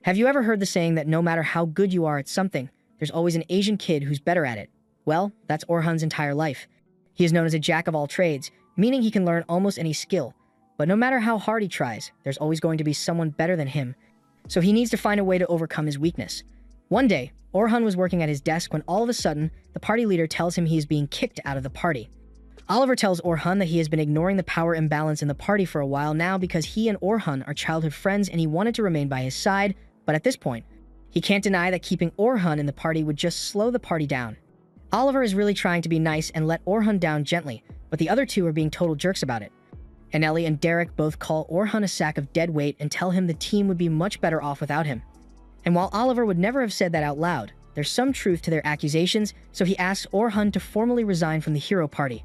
Have you ever heard the saying that no matter how good you are at something, there's always an Asian kid who's better at it? Well, that's Orhan's entire life. He is known as a jack of all trades, meaning he can learn almost any skill. But no matter how hard he tries, there's always going to be someone better than him. So he needs to find a way to overcome his weakness. One day, Orhan was working at his desk when all of a sudden, the party leader tells him he is being kicked out of the party. Oliver tells Orhan that he has been ignoring the power imbalance in the party for a while now because he and Orhan are childhood friends and he wanted to remain by his side, but at this point, he can't deny that keeping Orhan in the party would just slow the party down. Oliver is really trying to be nice and let Orhan down gently, but the other two are being total jerks about it. And Ellie and Derek both call Orhan a sack of dead weight and tell him the team would be much better off without him. And while Oliver would never have said that out loud, there's some truth to their accusations, so he asks Orhan to formally resign from the hero party.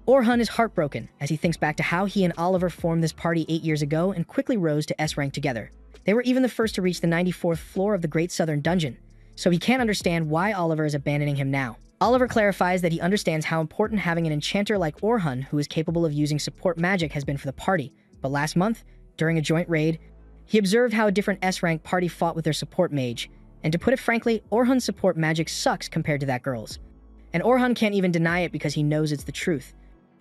Orhan is heartbroken as he thinks back to how he and Oliver formed this party 8 years ago and quickly rose to S rank together. They were even the first to reach the 94th floor of the Great Southern Dungeon, so he can't understand why Oliver is abandoning him now. Oliver clarifies that he understands how important having an enchanter like Orhan who is capable of using support magic has been for the party, but last month, during a joint raid, he observed how a different S-rank party fought with their support mage, and to put it frankly, Orhan's support magic sucks compared to that girl's. And Orhan can't even deny it because he knows it's the truth.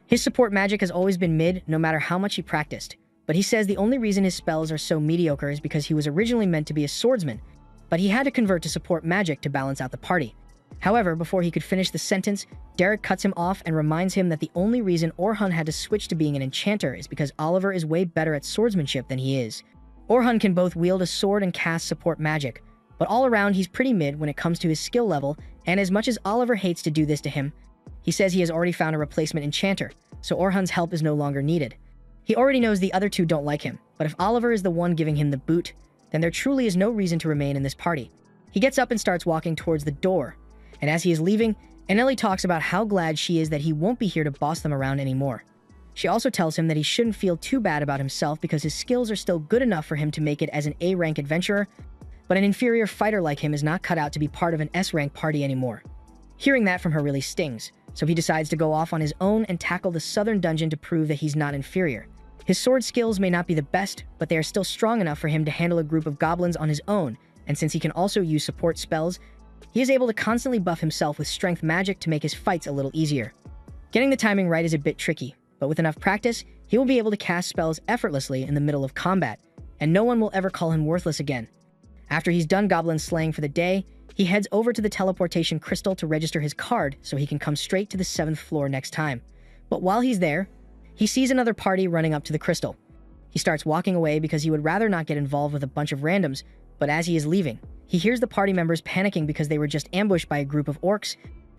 His support magic has always been mid, no matter how much he practiced, but he says the only reason his spells are so mediocre is because he was originally meant to be a swordsman, but he had to convert to support magic to balance out the party. However, before he could finish the sentence, Derek cuts him off and reminds him that the only reason Orhan had to switch to being an enchanter is because Oliver is way better at swordsmanship than he is. Orhan can both wield a sword and cast support magic, but all around he's pretty mid when it comes to his skill level, and as much as Oliver hates to do this to him, he says he has already found a replacement enchanter, so Orhan's help is no longer needed. He already knows the other two don't like him, but if Oliver is the one giving him the boot, then there truly is no reason to remain in this party. He gets up and starts walking towards the door, and as he is leaving, Ellie talks about how glad she is that he won't be here to boss them around anymore. She also tells him that he shouldn't feel too bad about himself because his skills are still good enough for him to make it as an A-rank adventurer, but an inferior fighter like him is not cut out to be part of an S-rank party anymore. Hearing that from her really stings, so he decides to go off on his own and tackle the southern dungeon to prove that he's not inferior. His sword skills may not be the best, but they are still strong enough for him to handle a group of goblins on his own, and since he can also use support spells, he is able to constantly buff himself with strength magic to make his fights a little easier. Getting the timing right is a bit tricky, but with enough practice, he will be able to cast spells effortlessly in the middle of combat, and no one will ever call him worthless again. After he's done goblin slaying for the day, he heads over to the teleportation crystal to register his card so he can come straight to the 7th floor next time. But while he's there, he sees another party running up to the crystal. He starts walking away because he would rather not get involved with a bunch of randoms, but as he is leaving, he hears the party members panicking because they were just ambushed by a group of orcs,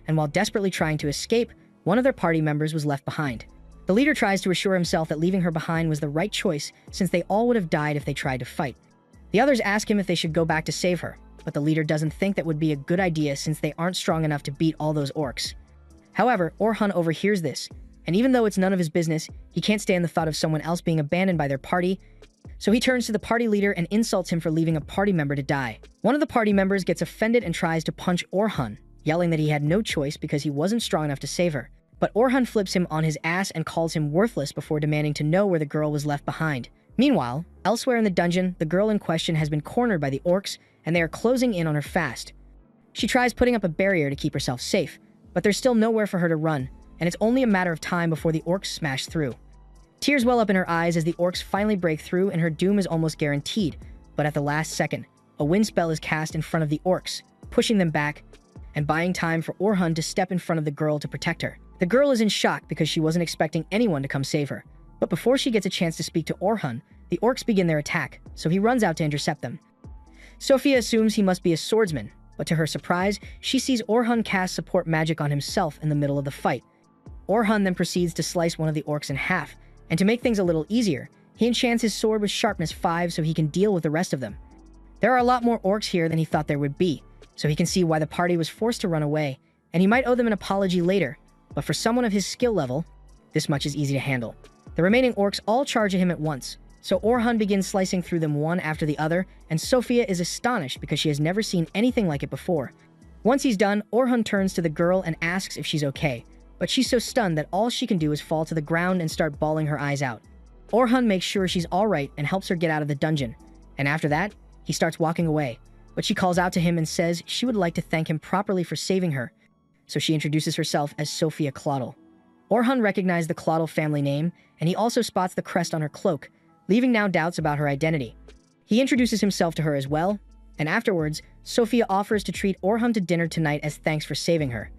and while desperately trying to escape, one of their party members was left behind. The leader tries to assure himself that leaving her behind was the right choice since they all would have died if they tried to fight. The others ask him if they should go back to save her, but the leader doesn't think that would be a good idea since they aren't strong enough to beat all those orcs. However, Orhan overhears this, and even though it's none of his business, he can't stand the thought of someone else being abandoned by their party, so he turns to the party leader and insults him for leaving a party member to die. One of the party members gets offended and tries to punch Orhan, yelling that he had no choice because he wasn't strong enough to save her. But Orhan flips him on his ass and calls him worthless before demanding to know where the girl was left behind. Meanwhile, elsewhere in the dungeon, the girl in question has been cornered by the orcs, and they are closing in on her fast. She tries putting up a barrier to keep herself safe, but there's still nowhere for her to run, and it's only a matter of time before the orcs smash through. Tears well up in her eyes as the orcs finally break through and her doom is almost guaranteed, but at the last second, a wind spell is cast in front of the orcs, pushing them back and buying time for Orhan to step in front of the girl to protect her. The girl is in shock because she wasn't expecting anyone to come save her, but before she gets a chance to speak to Orhan, the orcs begin their attack, so he runs out to intercept them. Sophia assumes he must be a swordsman, but to her surprise, she sees Orhan cast support magic on himself in the middle of the fight. Orhan then proceeds to slice one of the orcs in half, and to make things a little easier, he enchants his sword with sharpness 5 so he can deal with the rest of them. There are a lot more orcs here than he thought there would be, so he can see why the party was forced to run away, and he might owe them an apology later, but for someone of his skill level, this much is easy to handle. The remaining orcs all charge at him at once, so Orhan begins slicing through them one after the other, and Sophia is astonished because she has never seen anything like it before. Once he's done, Orhan turns to the girl and asks if she's okay, but she's so stunned that all she can do is fall to the ground and start bawling her eyes out. Orhan makes sure she's alright and helps her get out of the dungeon, and after that, he He starts walking away, but she calls out to him and says she would like to thank him properly for saving her, so she introduces herself as Sophia Claudel. Orhan recognized the Claudel family name, and he also spots the crest on her cloak, leaving now doubts about her identity. He introduces himself to her as well, and afterwards, Sophia offers to treat Orhan to dinner tonight as thanks for saving her.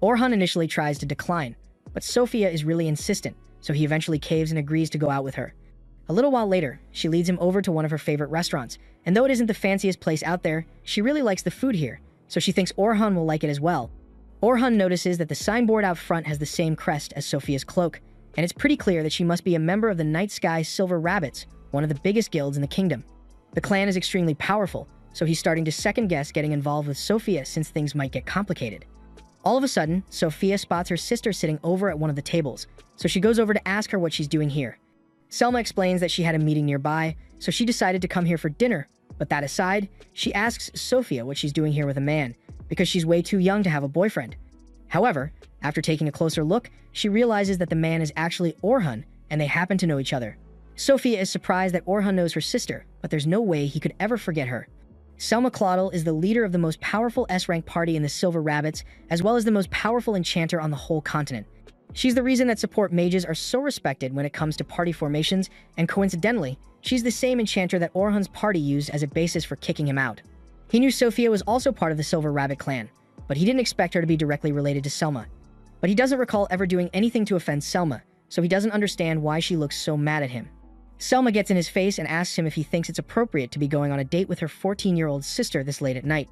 Orhan initially tries to decline, but Sophia is really insistent, so he eventually caves and agrees to go out with her. A little while later, she leads him over to one of her favorite restaurants, and though it isn't the fanciest place out there, she really likes the food here, so she thinks Orhan will like it as well. Orhan notices that the signboard out front has the same crest as Sophia's cloak, and it's pretty clear that she must be a member of the Night Sky Silver Rabbits, one of the biggest guilds in the kingdom. The clan is extremely powerful, so he's starting to second-guess getting involved with Sophia since things might get complicated. All of a sudden, Sophia spots her sister sitting over at one of the tables, so she goes over to ask her what she's doing here. Selma explains that she had a meeting nearby, so she decided to come here for dinner, but that aside, she asks Sophia what she's doing here with a man, because she's way too young to have a boyfriend. However, after taking a closer look, she realizes that the man is actually Orhan, and they happen to know each other. Sophia is surprised that Orhan knows her sister, but there's no way he could ever forget her. Selma Claudel is the leader of the most powerful S-rank party in the Silver Rabbits, as well as the most powerful enchanter on the whole continent. She's the reason that support mages are so respected when it comes to party formations, and coincidentally, she's the same enchanter that Orhan's party used as a basis for kicking him out. He knew Sophia was also part of the Silver Rabbit clan, but he didn't expect her to be directly related to Selma. But he doesn't recall ever doing anything to offend Selma, so he doesn't understand why she looks so mad at him. Selma gets in his face and asks him if he thinks it's appropriate to be going on a date with her 14-year-old sister this late at night.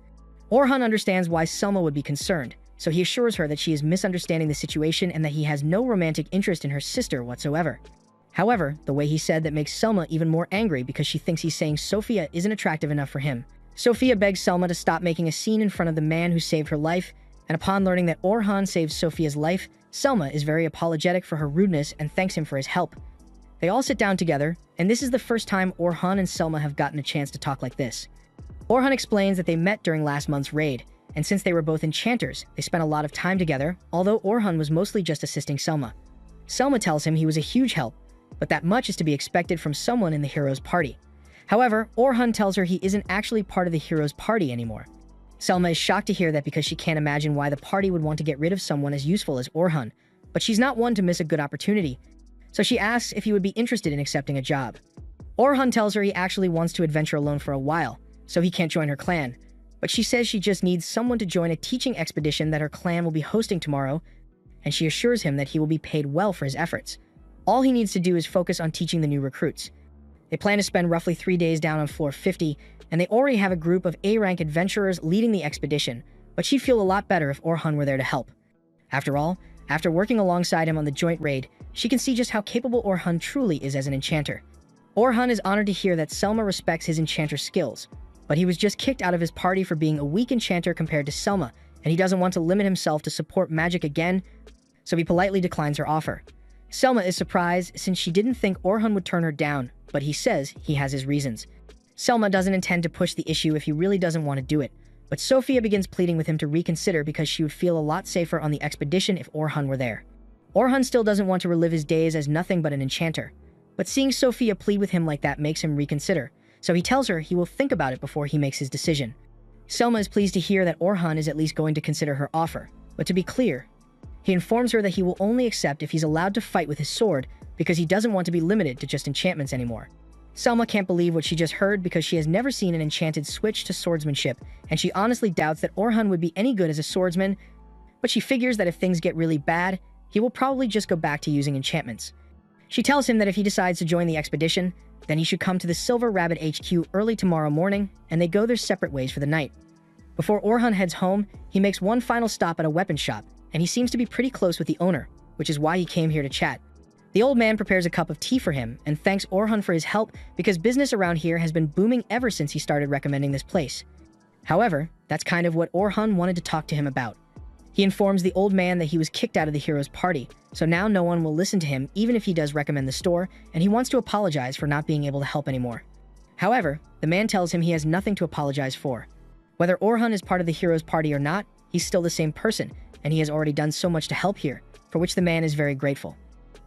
Orhan understands why Selma would be concerned, so he assures her that she is misunderstanding the situation and that he has no romantic interest in her sister whatsoever. However, the way he said that makes Selma even more angry because she thinks he's saying Sophia isn't attractive enough for him. Sophia begs Selma to stop making a scene in front of the man who saved her life, and upon learning that Orhan saved Sophia's life, Selma is very apologetic for her rudeness and thanks him for his help. They all sit down together, and this is the first time Orhan and Selma have gotten a chance to talk like this. Orhan explains that they met during last month's raid, and since they were both enchanters, they spent a lot of time together, although Orhan was mostly just assisting Selma. Selma tells him he was a huge help, but that much is to be expected from someone in the hero's party. However, Orhan tells her he isn't actually part of the hero's party anymore. Selma is shocked to hear that because she can't imagine why the party would want to get rid of someone as useful as Orhan, but she's not one to miss a good opportunity, so she asks if he would be interested in accepting a job. Orhan tells her he actually wants to adventure alone for a while, so he can't join her clan, but she says she just needs someone to join a teaching expedition that her clan will be hosting tomorrow, and she assures him that he will be paid well for his efforts. All he needs to do is focus on teaching the new recruits. They plan to spend roughly 3 days down on floor 50, and they already have a group of A-rank adventurers leading the expedition, but she'd feel a lot better if Orhan were there to help. After all, after working alongside him on the joint raid, she can see just how capable Orhan truly is as an enchanter. Orhan is honored to hear that Selma respects his enchanter skills, but he was just kicked out of his party for being a weak enchanter compared to Selma, and he doesn't want to limit himself to support magic again, so he politely declines her offer. Selma is surprised since she didn't think Orhan would turn her down, but he says he has his reasons. Selma doesn't intend to push the issue if he really doesn't want to do it, but Sophia begins pleading with him to reconsider because she would feel a lot safer on the expedition if Orhan were there. Orhan still doesn't want to relive his days as nothing but an enchanter, but seeing Sophia plead with him like that makes him reconsider, so he tells her he will think about it before he makes his decision. Selma is pleased to hear that Orhan is at least going to consider her offer, but to be clear, he informs her that he will only accept if he's allowed to fight with his sword because he doesn't want to be limited to just enchantments anymore. Selma can't believe what she just heard because she has never seen an enchanted switch to swordsmanship, and she honestly doubts that Orhan would be any good as a swordsman, but she figures that if things get really bad, he will probably just go back to using enchantments. She tells him that if he decides to join the expedition, then he should come to the Silver Rabbit HQ early tomorrow morning, and they go their separate ways for the night. Before Orhan heads home, he makes one final stop at a weapon shop, and he seems to be pretty close with the owner, which is why he came here to chat. The old man prepares a cup of tea for him and thanks Orhan for his help because business around here has been booming ever since he started recommending this place. However, that's kind of what Orhan wanted to talk to him about. He informs the old man that he was kicked out of the hero's party, so now no one will listen to him even if he does recommend the store, and he wants to apologize for not being able to help anymore. However, the man tells him he has nothing to apologize for. Whether Orhan is part of the hero's party or not, he's still the same person, and he has already done so much to help here, for which the man is very grateful.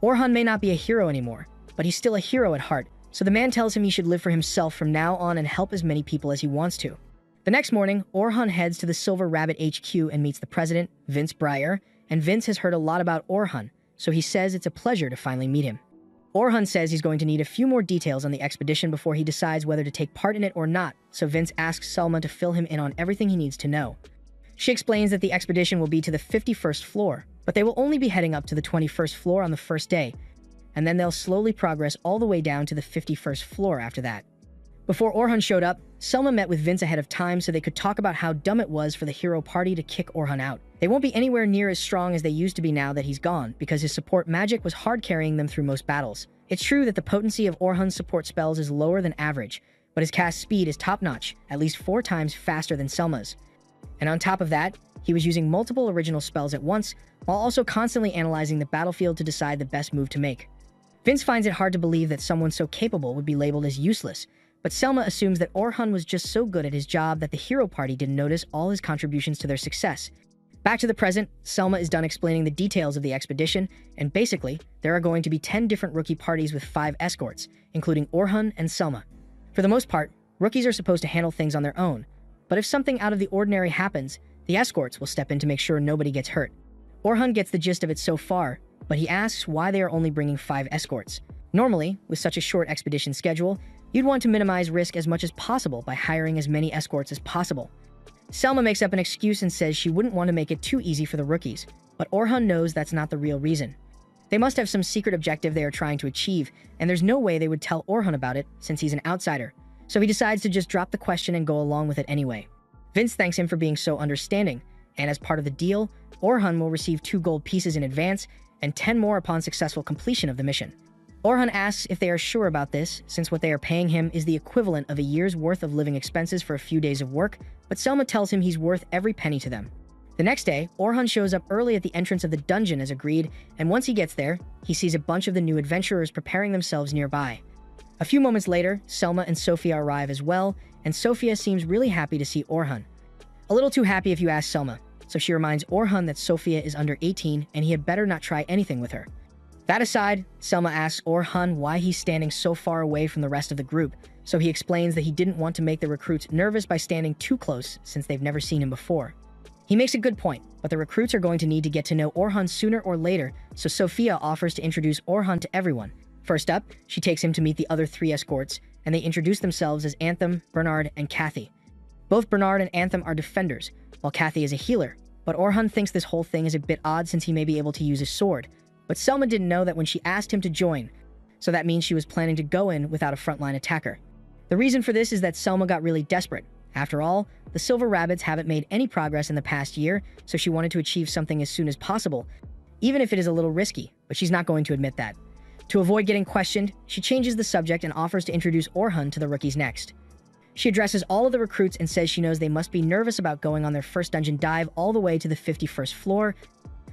Orhan may not be a hero anymore, but he's still a hero at heart, So the man tells him he should live for himself from now on and help as many people as he wants to. The next morning, Orhan heads to the Silver Rabbit HQ and meets the president, Vince Breyer, and Vince has heard a lot about Orhan, so he says it's a pleasure to finally meet him. Orhan says he's going to need a few more details on the expedition before he decides whether to take part in it or not, so Vince asks Selma to fill him in on everything he needs to know. She explains that the expedition will be to the 51st floor, but they will only be heading up to the 21st floor on the first day, and then they'll slowly progress all the way down to the 51st floor after that. Before Orhan showed up, Selma met with Vince ahead of time so they could talk about how dumb it was for the hero party to kick Orhan out. They won't be anywhere near as strong as they used to be now that he's gone, because his support magic was hard carrying them through most battles. It's true that the potency of Orhan's support spells is lower than average, but his cast speed is top-notch, at least 4 times faster than Selma's. And on top of that, he was using multiple original spells at once, while also constantly analyzing the battlefield to decide the best move to make. Vince finds it hard to believe that someone so capable would be labeled as useless, but Selma assumes that Orhan was just so good at his job that the hero party didn't notice all his contributions to their success. Back to the present, Selma is done explaining the details of the expedition, and basically, there are going to be 10 different rookie parties with 5 escorts, including Orhan and Selma. For the most part, rookies are supposed to handle things on their own, but if something out of the ordinary happens, the escorts will step in to make sure nobody gets hurt. Orhan gets the gist of it so far, but he asks why they are only bringing 5 escorts. Normally, with such a short expedition schedule, you'd want to minimize risk as much as possible by hiring as many escorts as possible. Selma makes up an excuse and says she wouldn't want to make it too easy for the rookies, but Orhan knows that's not the real reason. They must have some secret objective they are trying to achieve, and there's no way they would tell Orhan about it since he's an outsider, so he decides to just drop the question and go along with it anyway. Vince thanks him for being so understanding, and as part of the deal, Orhan will receive 2 gold pieces in advance and 10 more upon successful completion of the mission. Orhan asks if they are sure about this, since what they are paying him is the equivalent of a year's worth of living expenses for a few days of work, but Selma tells him he's worth every penny to them. The next day, Orhan shows up early at the entrance of the dungeon as agreed, and once he gets there, he sees a bunch of the new adventurers preparing themselves nearby. A few moments later, Selma and Sofia arrive as well, and Sofia seems really happy to see Orhan. A little too happy if you ask Selma, so she reminds Orhan that Sofia is under 18 and he had better not try anything with her. That aside, Selma asks Orhan why he's standing so far away from the rest of the group, so he explains that he didn't want to make the recruits nervous by standing too close since they've never seen him before. He makes a good point, but the recruits are going to need to get to know Orhan sooner or later, so Sofia offers to introduce Orhan to everyone. First up, she takes him to meet the other 3 escorts, and they introduce themselves as Anthem, Bernard, and Kathy. Both Bernard and Anthem are defenders, while Kathy is a healer, but Orhan thinks this whole thing is a bit odd since he may be able to use his sword. But Selma didn't know that when she asked him to join, so that means she was planning to go in without a frontline attacker. The reason for this is that Selma got really desperate. After all, the Silver Rabbits haven't made any progress in the past year, so she wanted to achieve something as soon as possible, even if it is a little risky, but she's not going to admit that. To avoid getting questioned, she changes the subject and offers to introduce Orhan to the rookies next. She addresses all of the recruits and says she knows they must be nervous about going on their first dungeon dive all the way to the 51st floor,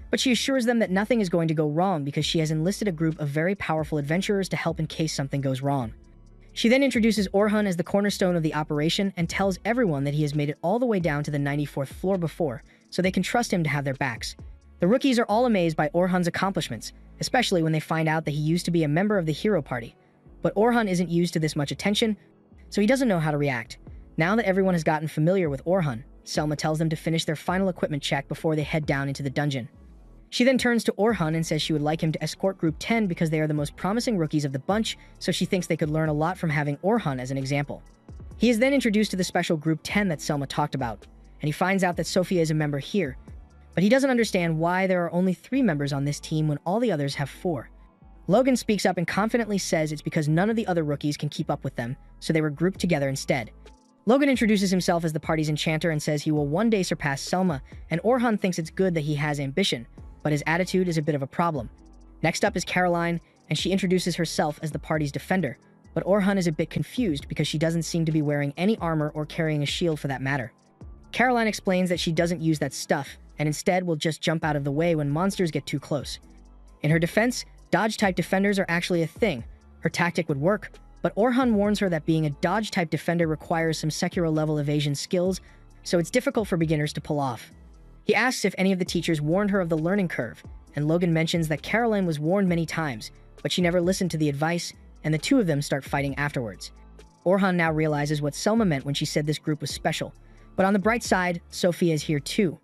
but she assures them that nothing is going to go wrong because she has enlisted a group of very powerful adventurers to help in case something goes wrong. She then introduces Orhan as the cornerstone of the operation and tells everyone that he has made it all the way down to the 94th floor before, so they can trust him to have their backs. The rookies are all amazed by Orhan's accomplishments, especially when they find out that he used to be a member of the hero party. But Orhan isn't used to this much attention, so he doesn't know how to react. Now that everyone has gotten familiar with Orhan, Selma tells them to finish their final equipment check before they head down into the dungeon. She then turns to Orhan and says she would like him to escort Group 10 because they are the most promising rookies of the bunch, so she thinks they could learn a lot from having Orhan as an example. He is then introduced to the special Group 10 that Selma talked about, and he finds out that Sofia is a member here, but he doesn't understand why there are only 3 members on this team when all the others have 4. Logan speaks up and confidently says it's because none of the other rookies can keep up with them, so they were grouped together instead. Logan introduces himself as the party's enchanter and says he will one day surpass Selma, and Orhan thinks it's good that he has ambition, but his attitude is a bit of a problem. Next up is Caroline, and she introduces herself as the party's defender, but Orhan is a bit confused because she doesn't seem to be wearing any armor or carrying a shield for that matter. Caroline explains that she doesn't use that stuff, and instead will just jump out of the way when monsters get too close. In her defense, dodge-type defenders are actually a thing. Her tactic would work, but Orhan warns her that being a dodge-type defender requires some Sekiro-level evasion skills, so it's difficult for beginners to pull off. He asks if any of the teachers warned her of the learning curve, and Logan mentions that Caroline was warned many times, but she never listened to the advice, and the two of them start fighting afterwards. Orhan now realizes what Selma meant when she said this group was special. But on the bright side, Sophia is here too.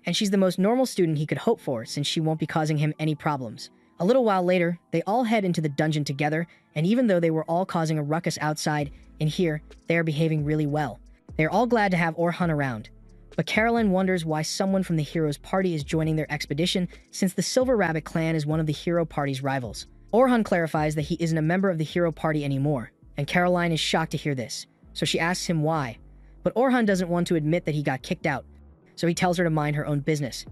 And she's the most normal student he could hope for since she won't be causing him any problems. A little while later, they all head into the dungeon together, and even though they were all causing a ruckus outside, in here, they are behaving really well. They are all glad to have Orhan around. But Caroline wonders why someone from the hero's party is joining their expedition since the Silver Rabbit clan is one of the hero party's rivals. Orhan clarifies that he isn't a member of the hero party anymore, and Caroline is shocked to hear this, so she asks him why. But Orhan doesn't want to admit that he got kicked out, so he tells her to mind her own business.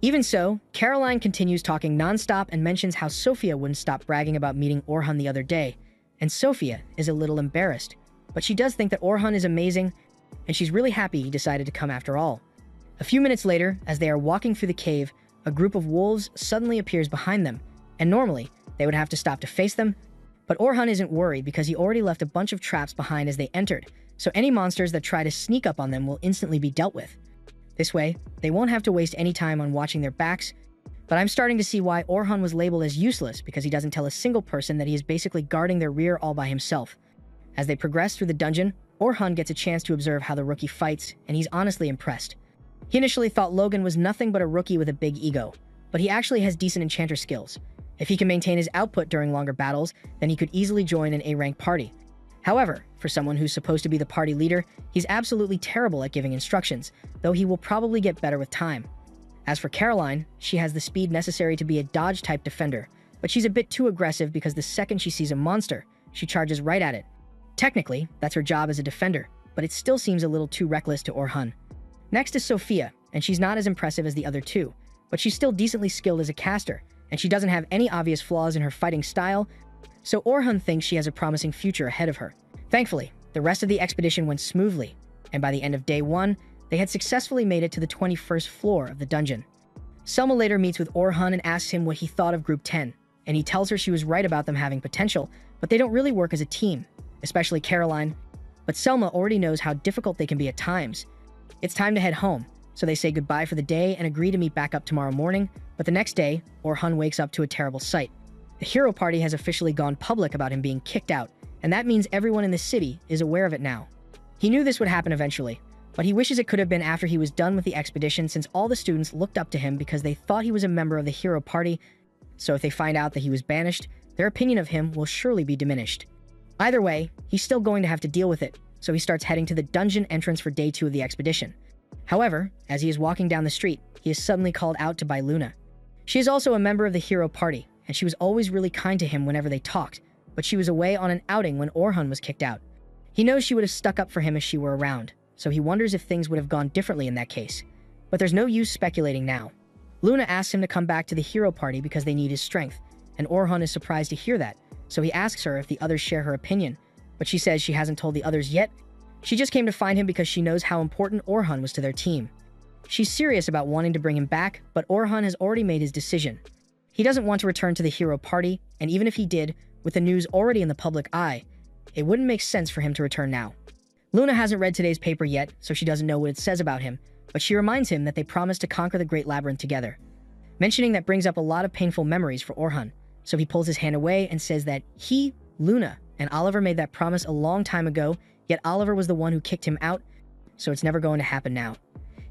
Even so, Caroline continues talking nonstop and mentions how Sophia wouldn't stop bragging about meeting Orhan the other day, and Sophia is a little embarrassed. But she does think that Orhan is amazing, and she's really happy he decided to come after all. A few minutes later, as they are walking through the cave, a group of wolves suddenly appears behind them, and normally, they would have to stop to face them, but Orhan isn't worried because he already left a bunch of traps behind as they entered, so any monsters that try to sneak up on them will instantly be dealt with. This way, they won't have to waste any time on watching their backs, but I'm starting to see why Orhan was labeled as useless because he doesn't tell a single person that he is basically guarding their rear all by himself. As they progress through the dungeon, Orhan gets a chance to observe how the rookie fights, and he's honestly impressed. He initially thought Logan was nothing but a rookie with a big ego, but he actually has decent enchanter skills. If he can maintain his output during longer battles, then he could easily join an A-rank party. However, for someone who's supposed to be the party leader, he's absolutely terrible at giving instructions, though he will probably get better with time. As for Caroline, she has the speed necessary to be a dodge-type defender, but she's a bit too aggressive because the second she sees a monster, she charges right at it. Technically, that's her job as a defender, but it still seems a little too reckless to Orhan. Next is Sophia, and she's not as impressive as the other two, but she's still decently skilled as a caster, and she doesn't have any obvious flaws in her fighting style, so Orhan thinks she has a promising future ahead of her. Thankfully, the rest of the expedition went smoothly, and by the end of day 1, they had successfully made it to the 21st floor of the dungeon. Selma later meets with Orhan and asks him what he thought of Group 10, and he tells her she was right about them having potential, but they don't really work as a team, especially Caroline. But Selma already knows how difficult they can be at times. It's time to head home, so they say goodbye for the day and agree to meet back up tomorrow morning, but the next day, Orhan wakes up to a terrible sight. The hero party has officially gone public about him being kicked out, and that means everyone in the city is aware of it now. He knew this would happen eventually, but he wishes it could have been after he was done with the expedition since all the students looked up to him because they thought he was a member of the hero party, so if they find out that he was banished, their opinion of him will surely be diminished. Either way, he's still going to have to deal with it, so he starts heading to the dungeon entrance for day 2 of the expedition. However, as he is walking down the street, he is suddenly called out to by Luna. She is also a member of the hero party, and she was always really kind to him whenever they talked, but she was away on an outing when Orhan was kicked out. He knows she would have stuck up for him if she were around, so he wonders if things would have gone differently in that case. But there's no use speculating now. Luna asks him to come back to the hero party because they need his strength, and Orhan is surprised to hear that, so he asks her if the others share her opinion, but she says she hasn't told the others yet. She just came to find him because she knows how important Orhan was to their team. She's serious about wanting to bring him back, but Orhan has already made his decision. He doesn't want to return to the hero party, and even if he did, with the news already in the public eye, it wouldn't make sense for him to return now. Luna hasn't read today's paper yet, so she doesn't know what it says about him, but she reminds him that they promised to conquer the Great Labyrinth together. Mentioning that brings up a lot of painful memories for Orhan, so he pulls his hand away and says that he, Luna, and Oliver made that promise a long time ago, yet Oliver was the one who kicked him out, so it's never going to happen now.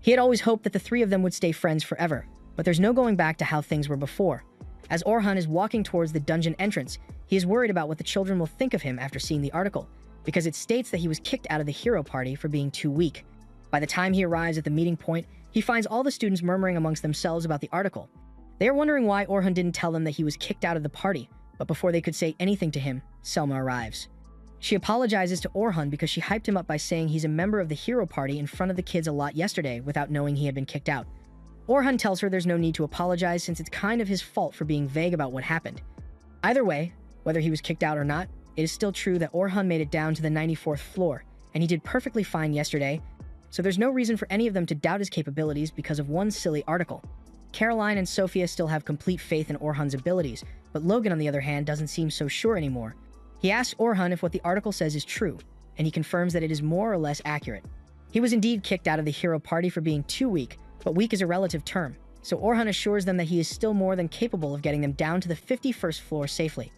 He had always hoped that the three of them would stay friends forever, but there's no going back to how things were before. As Orhan is walking towards the dungeon entrance, he is worried about what the children will think of him after seeing the article, because it states that he was kicked out of the hero party for being too weak. By the time he arrives at the meeting point, he finds all the students murmuring amongst themselves about the article. They are wondering why Orhan didn't tell them that he was kicked out of the party, but before they could say anything to him, Selma arrives. She apologizes to Orhan because she hyped him up by saying he's a member of the hero party in front of the kids a lot yesterday without knowing he had been kicked out. Orhan tells her there's no need to apologize since it's kind of his fault for being vague about what happened. Either way, whether he was kicked out or not, it is still true that Orhan made it down to the 94th floor, and he did perfectly fine yesterday, so there's no reason for any of them to doubt his capabilities because of one silly article. Caroline and Sophia still have complete faith in Orhan's abilities, but Logan, on the other hand, doesn't seem so sure anymore. He asks Orhan if what the article says is true, and he confirms that it is more or less accurate. He was indeed kicked out of the hero party for being too weak, but weak is a relative term, so Orhan assures them that he is still more than capable of getting them down to the 51st floor safely.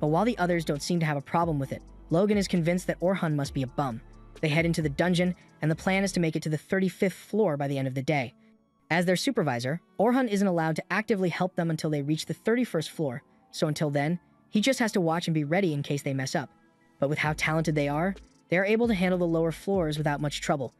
But while the others don't seem to have a problem with it, Logan is convinced that Orhan must be a bum. They head into the dungeon, and the plan is to make it to the 35th floor by the end of the day. As their supervisor, Orhan isn't allowed to actively help them until they reach the 31st floor, so until then, he just has to watch and be ready in case they mess up. But with how talented they are able to handle the lower floors without much trouble.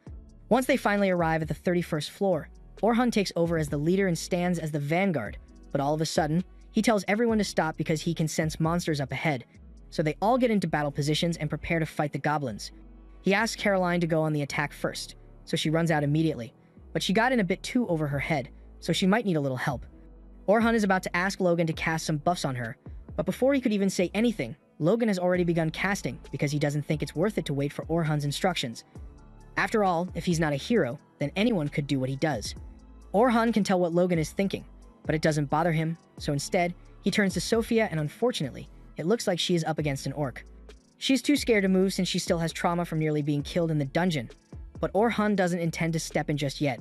Once they finally arrive at the 31st floor, Orhan takes over as the leader and stands as the vanguard, but all of a sudden, he tells everyone to stop because he can sense monsters up ahead. So they all get into battle positions and prepare to fight the goblins. He asks Caroline to go on the attack first, so she runs out immediately. But she got in a bit too over her head, so she might need a little help. Orhan is about to ask Logan to cast some buffs on her, but before he could even say anything, Logan has already begun casting because he doesn't think it's worth it to wait for Orhan's instructions. After all, if he's not a hero, then anyone could do what he does. Orhan can tell what Logan is thinking, but it doesn't bother him, so instead, he turns to Sophia and unfortunately, it looks like she is up against an orc. She's too scared to move since she still has trauma from nearly being killed in the dungeon, but Orhan doesn't intend to step in just yet.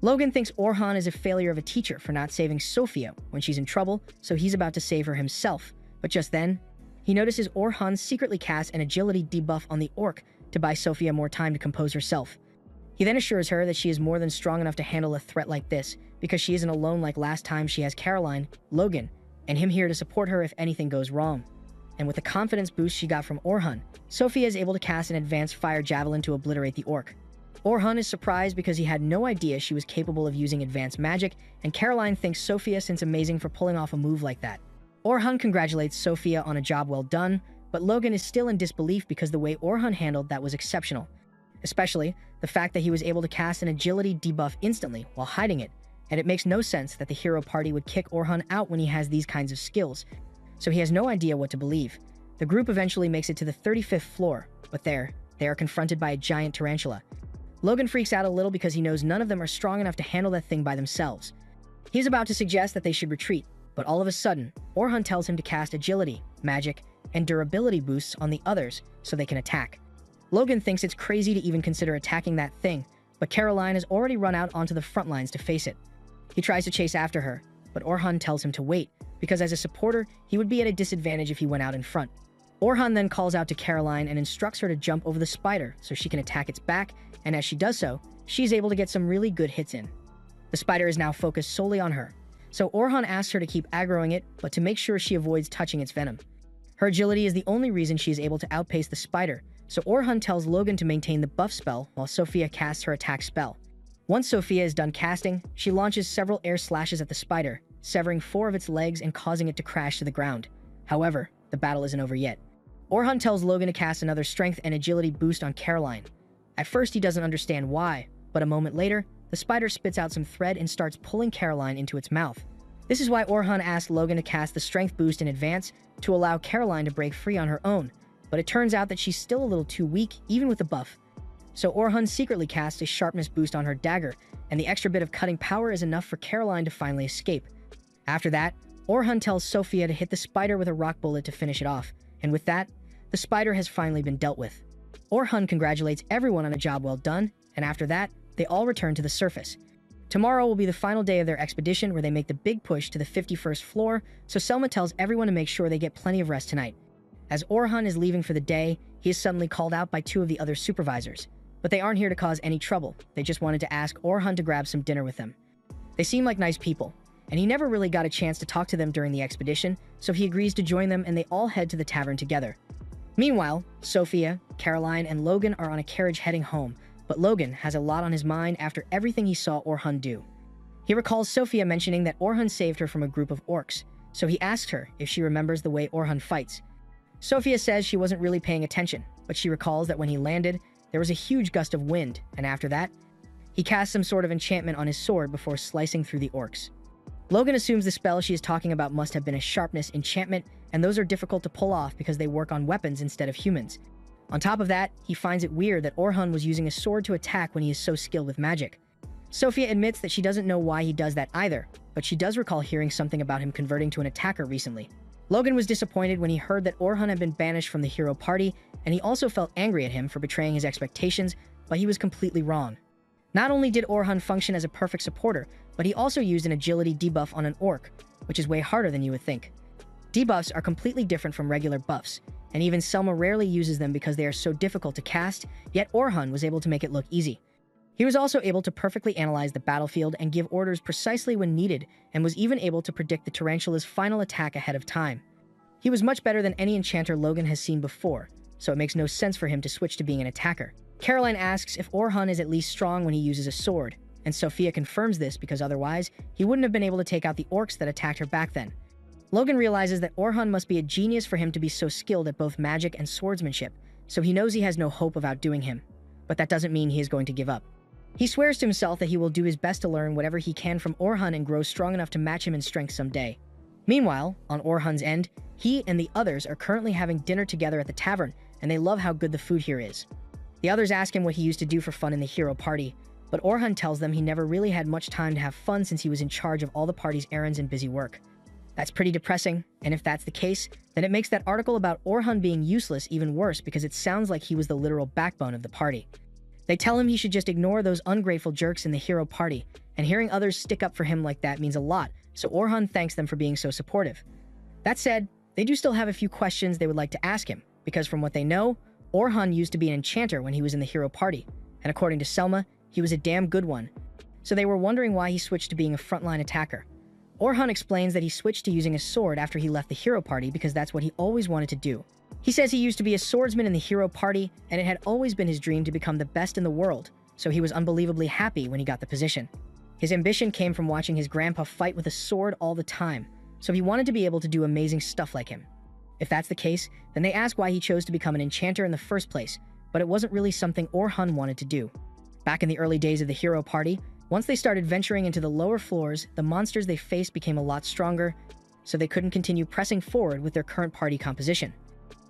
Logan thinks Orhan is a failure of a teacher for not saving Sophia when she's in trouble, so he's about to save her himself. But just then, he notices Orhan secretly cast an agility debuff on the orc to buy Sophia more time to compose herself. He then assures her that she is more than strong enough to handle a threat like this, because she isn't alone like last time she has Caroline, Logan, and him here to support her if anything goes wrong. And with the confidence boost she got from Orhan, Sophia is able to cast an advanced fire javelin to obliterate the orc. Orhan is surprised because he had no idea she was capable of using advanced magic, and Caroline thinks Sophia seems amazing for pulling off a move like that. Orhan congratulates Sophia on a job well done, but Logan is still in disbelief because the way Orhan handled that was exceptional. Especially the fact that he was able to cast an agility debuff instantly while hiding it, and it makes no sense that the hero party would kick Orhan out when he has these kinds of skills. So he has no idea what to believe. The group eventually makes it to the 35th floor, but there, they are confronted by a giant tarantula. Logan freaks out a little because he knows none of them are strong enough to handle that thing by themselves. He's about to suggest that they should retreat, but all of a sudden, Orhan tells him to cast agility, magic, and durability boosts on the others so they can attack. Logan thinks it's crazy to even consider attacking that thing, but Caroline has already run out onto the front lines to face it. He tries to chase after her, but Orhan tells him to wait, because as a supporter, he would be at a disadvantage if he went out in front. Orhan then calls out to Caroline and instructs her to jump over the spider so she can attack its back, and as she does so, she's able to get some really good hits in. The spider is now focused solely on her, so Orhan asks her to keep aggroing it, but to make sure she avoids touching its venom. Her agility is the only reason she is able to outpace the spider, so Orhan tells Logan to maintain the buff spell while Sophia casts her attack spell. Once Sophia is done casting, she launches several air slashes at the spider, severing 4 of its legs and causing it to crash to the ground. However, the battle isn't over yet. Orhan tells Logan to cast another strength and agility boost on Caroline. At first he doesn't understand why, but a moment later, the spider spits out some thread and starts pulling Caroline into its mouth. This is why Orhan asked Logan to cast the strength boost in advance to allow Caroline to break free on her own, but it turns out that she's still a little too weak even with the buff. So Orhan secretly casts a sharpness boost on her dagger, and the extra bit of cutting power is enough for Caroline to finally escape. After that, Orhan tells Sophia to hit the spider with a rock bullet to finish it off, and with that, the spider has finally been dealt with. Orhan congratulates everyone on a job well done, and after that, they all return to the surface. Tomorrow will be the final day of their expedition where they make the big push to the 51st floor, so Selma tells everyone to make sure they get plenty of rest tonight. As Orhan is leaving for the day, he is suddenly called out by 2 of the other supervisors. But they aren't here to cause any trouble, they just wanted to ask Orhan to grab some dinner with them. They seem like nice people, and he never really got a chance to talk to them during the expedition, so he agrees to join them and they all head to the tavern together. Meanwhile, Sophia, Caroline, and Logan are on a carriage heading home, but Logan has a lot on his mind after everything he saw Orhan do. He recalls Sophia mentioning that Orhan saved her from a group of orcs, so he asks her if she remembers the way Orhan fights. Sophia says she wasn't really paying attention, but she recalls that when he landed, there was a huge gust of wind, and after that, he casts some sort of enchantment on his sword before slicing through the orcs. Logan assumes the spell she is talking about must have been a sharpness enchantment, and those are difficult to pull off because they work on weapons instead of humans. On top of that, he finds it weird that Orhan was using a sword to attack when he is so skilled with magic. Sophia admits that she doesn't know why he does that either, but she does recall hearing something about him converting to an attacker recently. Logan was disappointed when he heard that Orhan had been banished from the hero party, and he also felt angry at him for betraying his expectations, but he was completely wrong. Not only did Orhan function as a perfect supporter, but he also used an agility debuff on an orc, which is way harder than you would think. Debuffs are completely different from regular buffs, and even Selma rarely uses them because they are so difficult to cast, yet Orhan was able to make it look easy. He was also able to perfectly analyze the battlefield and give orders precisely when needed, and was even able to predict the Tarantula's final attack ahead of time. He was much better than any enchanter Logan has seen before, so it makes no sense for him to switch to being an attacker. Caroline asks if Orhan is at least strong when he uses a sword, and Sophia confirms this because otherwise, he wouldn't have been able to take out the orcs that attacked her back then. Logan realizes that Orhan must be a genius for him to be so skilled at both magic and swordsmanship, so he knows he has no hope of outdoing him. But that doesn't mean he is going to give up. He swears to himself that he will do his best to learn whatever he can from Orhan and grow strong enough to match him in strength someday. Meanwhile, on Orhan's end, he and the others are currently having dinner together at the tavern, and they love how good the food here is. The others ask him what he used to do for fun in the hero party, but Orhan tells them he never really had much time to have fun since he was in charge of all the party's errands and busy work. That's pretty depressing, and if that's the case, then it makes that article about Orhan being useless even worse because it sounds like he was the literal backbone of the party. They tell him he should just ignore those ungrateful jerks in the hero party, and hearing others stick up for him like that means a lot, so Orhan thanks them for being so supportive. That said, they do still have a few questions they would like to ask him, because from what they know, Orhan used to be an enchanter when he was in the hero party, and according to Selma, he was a damn good one. So they were wondering why he switched to being a frontline attacker. Orhan explains that he switched to using a sword after he left the hero party because that's what he always wanted to do. He says he used to be a swordsman in the hero party, and it had always been his dream to become the best in the world, so he was unbelievably happy when he got the position. His ambition came from watching his grandpa fight with a sword all the time, so he wanted to be able to do amazing stuff like him. If that's the case, then they ask why he chose to become an enchanter in the first place, but it wasn't really something Orhan wanted to do. Back in the early days of the hero party, once they started venturing into the lower floors, the monsters they faced became a lot stronger, so they couldn't continue pressing forward with their current party composition.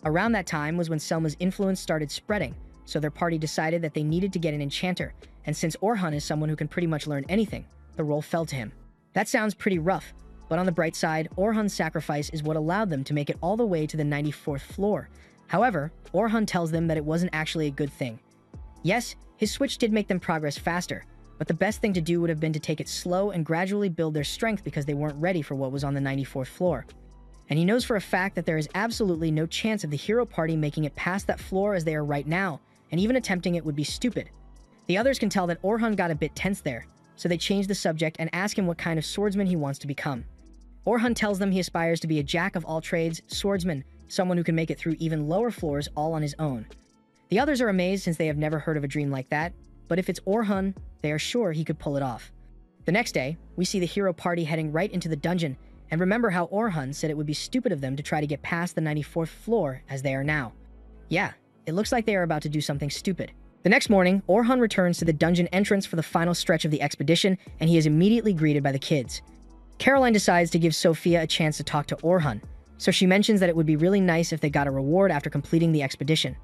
Around that time was when Selma's influence started spreading, so their party decided that they needed to get an enchanter, and since Orhan is someone who can pretty much learn anything, the role fell to him. That sounds pretty rough, but on the bright side, Orhan's sacrifice is what allowed them to make it all the way to the 94th floor. However, Orhan tells them that it wasn't actually a good thing. Yes, his switch did make them progress faster, but the best thing to do would have been to take it slow and gradually build their strength because they weren't ready for what was on the 94th floor. And he knows for a fact that there is absolutely no chance of the hero party making it past that floor as they are right now, and even attempting it would be stupid. The others can tell that Orhan got a bit tense there, so they change the subject and ask him what kind of swordsman he wants to become. Orhan tells them he aspires to be a jack of all trades, swordsman, someone who can make it through even lower floors all on his own. The others are amazed since they have never heard of a dream like that, but if it's Orhan, they are sure he could pull it off. The next day, we see the hero party heading right into the dungeon, and remember how Orhan said it would be stupid of them to try to get past the 94th floor as they are now. Yeah, it looks like they are about to do something stupid. The next morning, Orhan returns to the dungeon entrance for the final stretch of the expedition, and he is immediately greeted by the kids. Caroline decides to give Sophia a chance to talk to Orhan, so she mentions that it would be really nice if they got a reward after completing the expedition.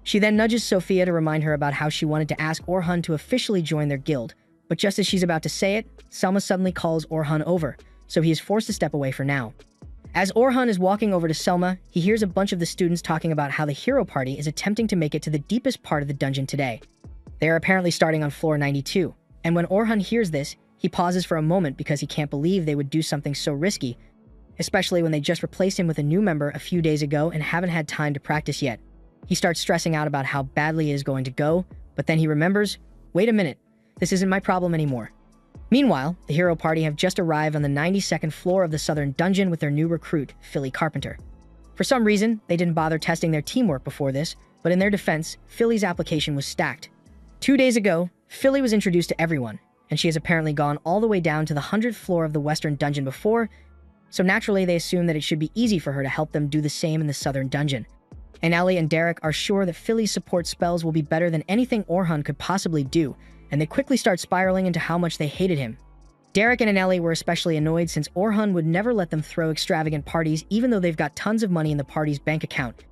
She then nudges Sophia to remind her about how she wanted to ask Orhan to officially join their guild, but just as she's about to say it, Selma suddenly calls Orhan over, so he is forced to step away for now. As Orhan is walking over to Selma, he hears a bunch of the students talking about how the hero party is attempting to make it to the deepest part of the dungeon today. They are apparently starting on floor 92, and when Orhan hears this, he pauses for a moment because he can't believe they would do something so risky, especially when they just replaced him with a new member a few days ago and haven't had time to practice yet. He starts stressing out about how badly it is going to go, but then he remembers, wait a minute, this isn't my problem anymore. Meanwhile, the hero party have just arrived on the 92nd floor of the southern dungeon with their new recruit, Philly Carpenter. For some reason, they didn't bother testing their teamwork before this, but in their defense, Philly's application was stacked. 2 days ago, Philly was introduced to everyone, and she has apparently gone all the way down to the 100th floor of the western dungeon before, so naturally they assume that it should be easy for her to help them do the same in the southern dungeon. And Ellie and Derek are sure that Philly's support spells will be better than anything Orhan could possibly do, and they quickly start spiraling into how much they hated him. Derek and Anelli were especially annoyed since Orhan would never let them throw extravagant parties even though they've got tons of money in the party's bank account.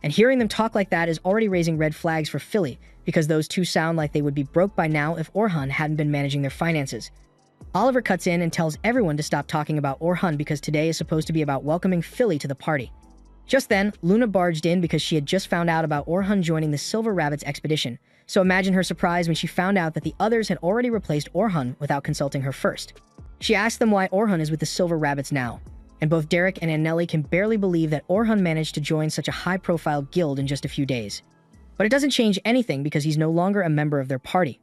And hearing them talk like that is already raising red flags for Philly, because those two sound like they would be broke by now if Orhan hadn't been managing their finances. Oliver cuts in and tells everyone to stop talking about Orhan because today is supposed to be about welcoming Philly to the party. Just then, Luna barged in because she had just found out about Orhan joining the Silver Rabbits expedition, so imagine her surprise when she found out that the others had already replaced Orhan without consulting her first. She asked them why Orhan is with the Silver Rabbits now, and both Derek and Anneli can barely believe that Orhan managed to join such a high-profile guild in just a few days. But it doesn't change anything because he's no longer a member of their party.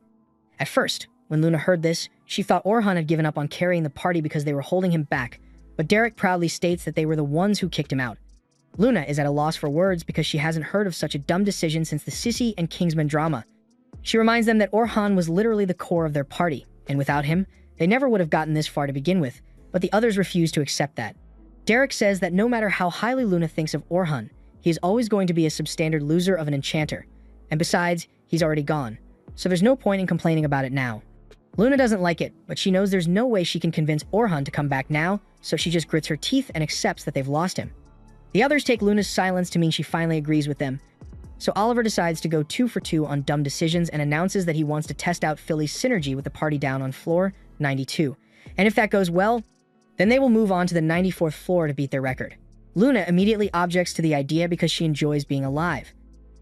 At first, when Luna heard this, she thought Orhan had given up on carrying the party because they were holding him back, but Derek proudly states that they were the ones who kicked him out. Luna is at a loss for words because she hasn't heard of such a dumb decision since the Sissy and Kingsman drama. She reminds them that Orhan was literally the core of their party, and without him, they never would have gotten this far to begin with, but the others refuse to accept that. Derek says that no matter how highly Luna thinks of Orhan, he is always going to be a substandard loser of an enchanter, and besides, he's already gone, so there's no point in complaining about it now. Luna doesn't like it, but she knows there's no way she can convince Orhan to come back now, so she just grits her teeth and accepts that they've lost him. The others take Luna's silence to mean she finally agrees with them, so Oliver decides to go 2 for 2 on dumb decisions and announces that he wants to test out Philly's synergy with the party down on floor 92. And if that goes well, then they will move on to the 94th floor to beat their record. Luna immediately objects to the idea because she enjoys being alive.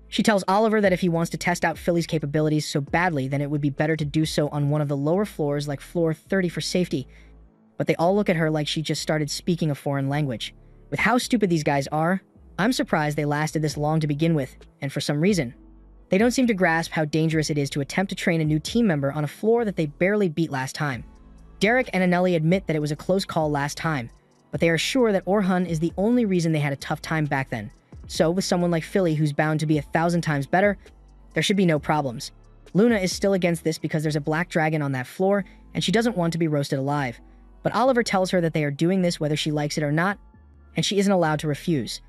She tells Oliver that if he wants to test out Philly's capabilities so badly, then it would be better to do so on one of the lower floors like floor 30 for safety. But they all look at her like she just started speaking a foreign language. With how stupid these guys are, I'm surprised they lasted this long to begin with, and for some reason, they don't seem to grasp how dangerous it is to attempt to train a new team member on a floor that they barely beat last time. Derek and Anneli admit that it was a close call last time, but they are sure that Orhan is the only reason they had a tough time back then. So, with someone like Philly who's bound to be 1,000 times better, there should be no problems. Luna is still against this because there's a black dragon on that floor, and she doesn't want to be roasted alive. But Oliver tells her that they are doing this whether she likes it or not, and she isn't allowed to refuse.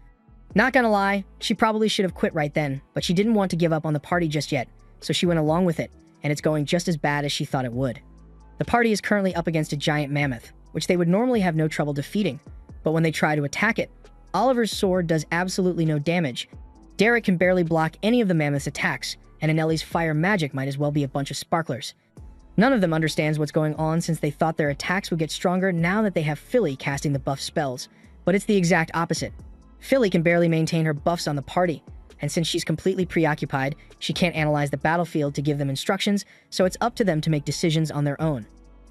Not gonna lie, she probably should have quit right then, but she didn't want to give up on the party just yet, so she went along with it, and it's going just as bad as she thought it would. The party is currently up against a giant mammoth, which they would normally have no trouble defeating, but when they try to attack it, Oliver's sword does absolutely no damage. Derek can barely block any of the mammoth's attacks, and Anneli's fire magic might as well be a bunch of sparklers. None of them understands what's going on since they thought their attacks would get stronger now that they have Philly casting the buff spells, but it's the exact opposite. Philly can barely maintain her buffs on the party, and since she's completely preoccupied, she can't analyze the battlefield to give them instructions, so it's up to them to make decisions on their own.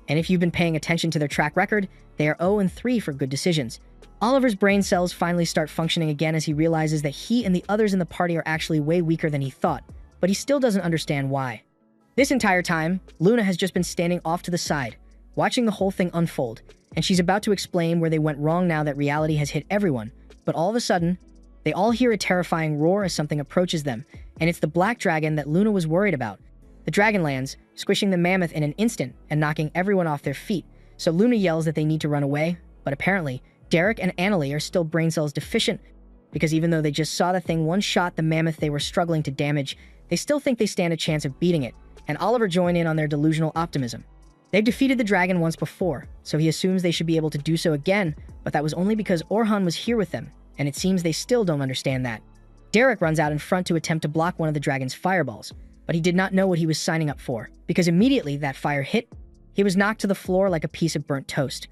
And if you've been paying attention to their track record, they are 0-3 for good decisions. Oliver's brain cells finally start functioning again as he realizes that he and the others in the party are actually way weaker than he thought, but he still doesn't understand why. This entire time, Luna has just been standing off to the side, watching the whole thing unfold, and she's about to explain where they went wrong now that reality has hit everyone, but all of a sudden, they all hear a terrifying roar as something approaches them, and it's the black dragon that Luna was worried about. The dragon lands, squishing the mammoth in an instant and knocking everyone off their feet, so Luna yells that they need to run away, but apparently, Derek and Anneli are still brain cells deficient, because even though they just saw the thing one-shot the mammoth they were struggling to damage, they still think they stand a chance of beating it, and Oliver joined in on their delusional optimism. They've defeated the dragon once before, so he assumes they should be able to do so again, but that was only because Orhan was here with them, and it seems they still don't understand that. Derek runs out in front to attempt to block one of the dragon's fireballs, but he did not know what he was signing up for, because immediately that fire hit, he was knocked to the floor like a piece of burnt toast.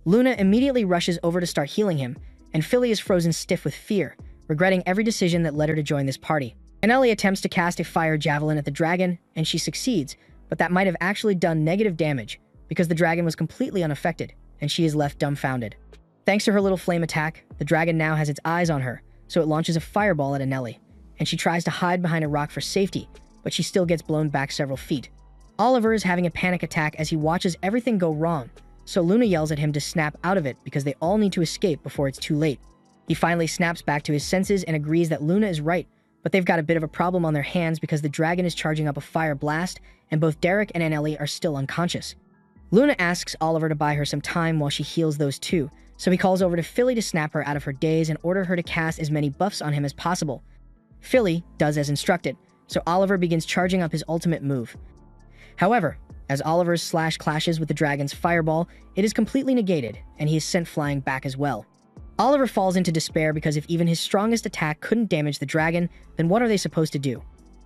Luna immediately rushes over to start healing him, and Philly is frozen stiff with fear, regretting every decision that led her to join this party. Anneli attempts to cast a fire javelin at the dragon, and she succeeds, but that might have actually done negative damage, because the dragon was completely unaffected, and she is left dumbfounded. Thanks to her little flame attack, the dragon now has its eyes on her, so it launches a fireball at Anneli, and she tries to hide behind a rock for safety, but she still gets blown back several feet. Oliver is having a panic attack as he watches everything go wrong, so Luna yells at him to snap out of it because they all need to escape before it's too late. He finally snaps back to his senses and agrees that Luna is right, but they've got a bit of a problem on their hands because the dragon is charging up a fire blast, and both Derek and Anneli are still unconscious. Luna asks Oliver to buy her some time while she heals those two, so he calls over to Philly to snap her out of her daze and order her to cast as many buffs on him as possible. Philly does as instructed, so Oliver begins charging up his ultimate move. However, as Oliver's slash clashes with the dragon's fireball, it is completely negated, and he is sent flying back as well. Oliver falls into despair because if even his strongest attack couldn't damage the dragon, then what are they supposed to do?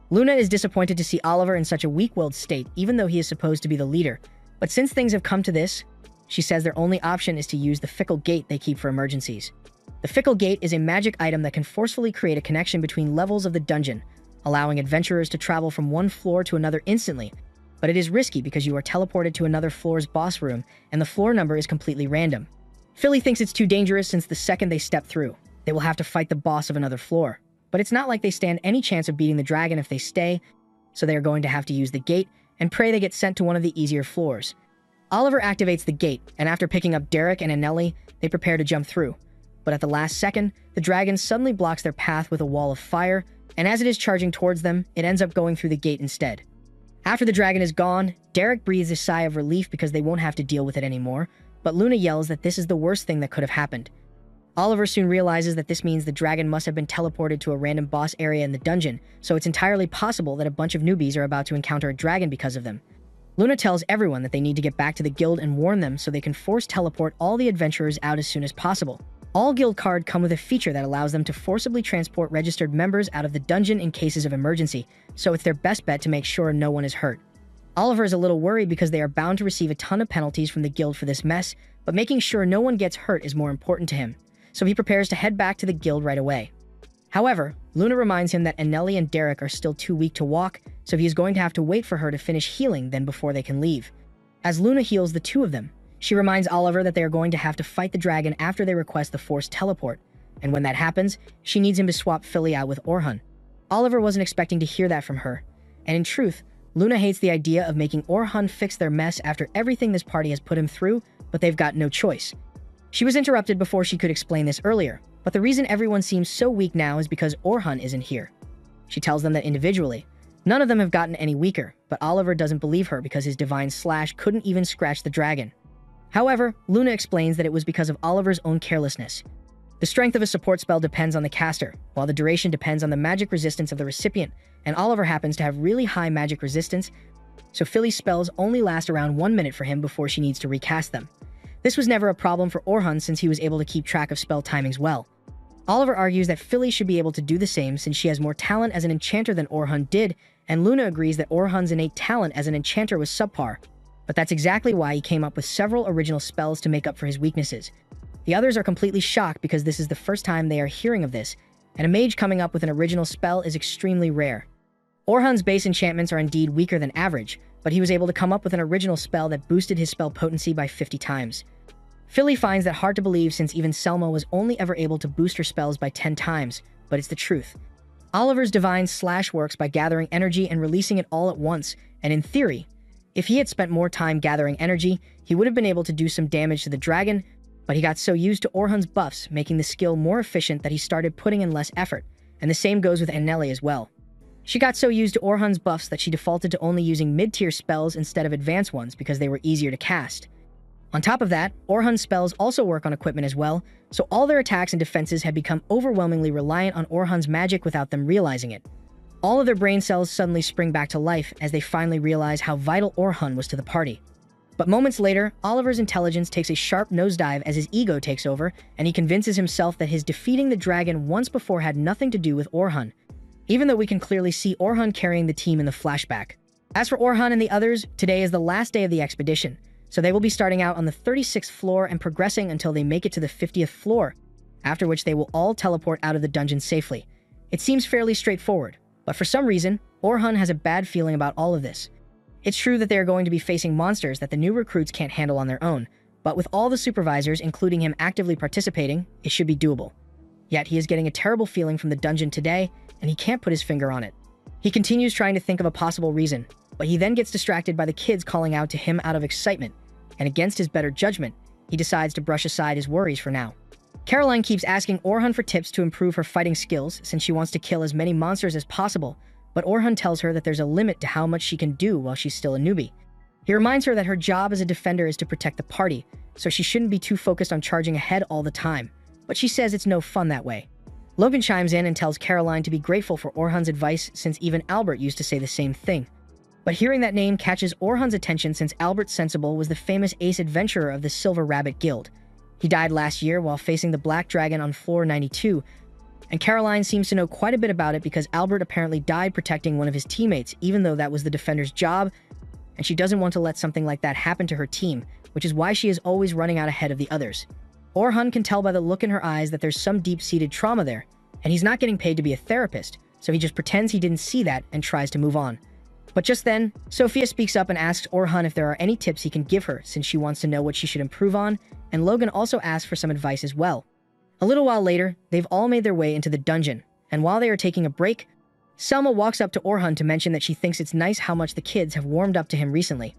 Luna is disappointed to see Oliver in such a weak-willed state, even though he is supposed to be the leader. But since things have come to this, she says their only option is to use the fickle gate they keep for emergencies. The fickle gate is a magic item that can forcefully create a connection between levels of the dungeon, allowing adventurers to travel from one floor to another instantly, but it is risky because you are teleported to another floor's boss room, and the floor number is completely random. Philly thinks it's too dangerous since the second they step through, they will have to fight the boss of another floor. But it's not like they stand any chance of beating the dragon if they stay, so they are going to have to use the gate and pray they get sent to one of the easier floors. Oliver activates the gate, and after picking up Derek and Anneli, they prepare to jump through. But at the last second, the dragon suddenly blocks their path with a wall of fire, and as it is charging towards them, it ends up going through the gate instead. After the dragon is gone, Derek breathes a sigh of relief because they won't have to deal with it anymore, but Luna yells that this is the worst thing that could have happened. Oliver soon realizes that this means the dragon must have been teleported to a random boss area in the dungeon, so it's entirely possible that a bunch of newbies are about to encounter a dragon because of them. Luna tells everyone that they need to get back to the guild and warn them so they can force teleport all the adventurers out as soon as possible. All guild cards come with a feature that allows them to forcibly transport registered members out of the dungeon in cases of emergency, so it's their best bet to make sure no one is hurt. Oliver is a little worried because they are bound to receive a ton of penalties from the guild for this mess, but making sure no one gets hurt is more important to him, so he prepares to head back to the guild right away. However, Luna reminds him that Anneli and Derek are still too weak to walk, so he is going to have to wait for her to finish healing then before they can leave. As Luna heals the two of them, she reminds Oliver that they are going to have to fight the dragon after they request the forced teleport, and when that happens, she needs him to swap Philly out with Orhun. Oliver wasn't expecting to hear that from her, and in truth, Luna hates the idea of making Orhun fix their mess after everything this party has put him through, but they've got no choice. She was interrupted before she could explain this earlier, but the reason everyone seems so weak now is because Orhun isn't here. She tells them that individually, none of them have gotten any weaker, but Oliver doesn't believe her because his divine slash couldn't even scratch the dragon. However, Luna explains that it was because of Oliver's own carelessness. The strength of a support spell depends on the caster, while the duration depends on the magic resistance of the recipient, and Oliver happens to have really high magic resistance, so Philly's spells only last around 1 minute for him before she needs to recast them. This was never a problem for Orhun since he was able to keep track of spell timings well. Oliver argues that Philly should be able to do the same since she has more talent as an enchanter than Orhun did, and Luna agrees that Orhun's innate talent as an enchanter was subpar. But that's exactly why he came up with several original spells to make up for his weaknesses. The others are completely shocked because this is the first time they are hearing of this, and a mage coming up with an original spell is extremely rare. Orhun's base enchantments are indeed weaker than average, but he was able to come up with an original spell that boosted his spell potency by 50 times. Philly finds that hard to believe since even Selma was only ever able to boost her spells by 10 times, but it's the truth. Oliver's divine slash works by gathering energy and releasing it all at once, and in theory, if he had spent more time gathering energy, he would have been able to do some damage to the dragon, but he got so used to Orhun's buffs, making the skill more efficient that he started putting in less effort, and the same goes with Anneli as well. She got so used to Orhun's buffs that she defaulted to only using mid-tier spells instead of advanced ones because they were easier to cast. On top of that, Orhun's spells also work on equipment as well, so all their attacks and defenses had become overwhelmingly reliant on Orhun's magic without them realizing it. All of their brain cells suddenly spring back to life as they finally realize how vital Orhun was to the party. But moments later, Oliver's intelligence takes a sharp nosedive as his ego takes over, and he convinces himself that his defeating the dragon once before had nothing to do with Orhun, even though we can clearly see Orhun carrying the team in the flashback. As for Orhun and the others, today is the last day of the expedition, so they will be starting out on the 36th floor and progressing until they make it to the 50th floor, after which they will all teleport out of the dungeon safely. It seems fairly straightforward, but for some reason, Orhun has a bad feeling about all of this. It's true that they are going to be facing monsters that the new recruits can't handle on their own, but with all the supervisors, including him, actively participating, it should be doable. Yet he is getting a terrible feeling from the dungeon today, and he can't put his finger on it. He continues trying to think of a possible reason, but he then gets distracted by the kids calling out to him out of excitement, and against his better judgment, he decides to brush aside his worries for now. Caroline keeps asking Orhun for tips to improve her fighting skills since she wants to kill as many monsters as possible, but Orhun tells her that there's a limit to how much she can do while she's still a newbie. He reminds her that her job as a defender is to protect the party, so she shouldn't be too focused on charging ahead all the time, but she says it's no fun that way. Logan chimes in and tells Caroline to be grateful for Orhun's advice since even Albert used to say the same thing. But hearing that name catches Orhun's attention since Albert Sensible was the famous ace adventurer of the Silver Rabbit Guild. He died last year while facing the Black Dragon on floor 92, and Caroline seems to know quite a bit about it because Albert apparently died protecting one of his teammates, even though that was the defender's job, and she doesn't want to let something like that happen to her team, which is why she is always running out ahead of the others. Orhun can tell by the look in her eyes that there's some deep-seated trauma there, and he's not getting paid to be a therapist, so he just pretends he didn't see that and tries to move on. But just then, Sophia speaks up and asks Orhun if there are any tips he can give her since she wants to know what she should improve on, and Logan also asks for some advice as well. A little while later, they've all made their way into the dungeon, and while they are taking a break, Selma walks up to Orhan to mention that she thinks it's nice how much the kids have warmed up to him recently.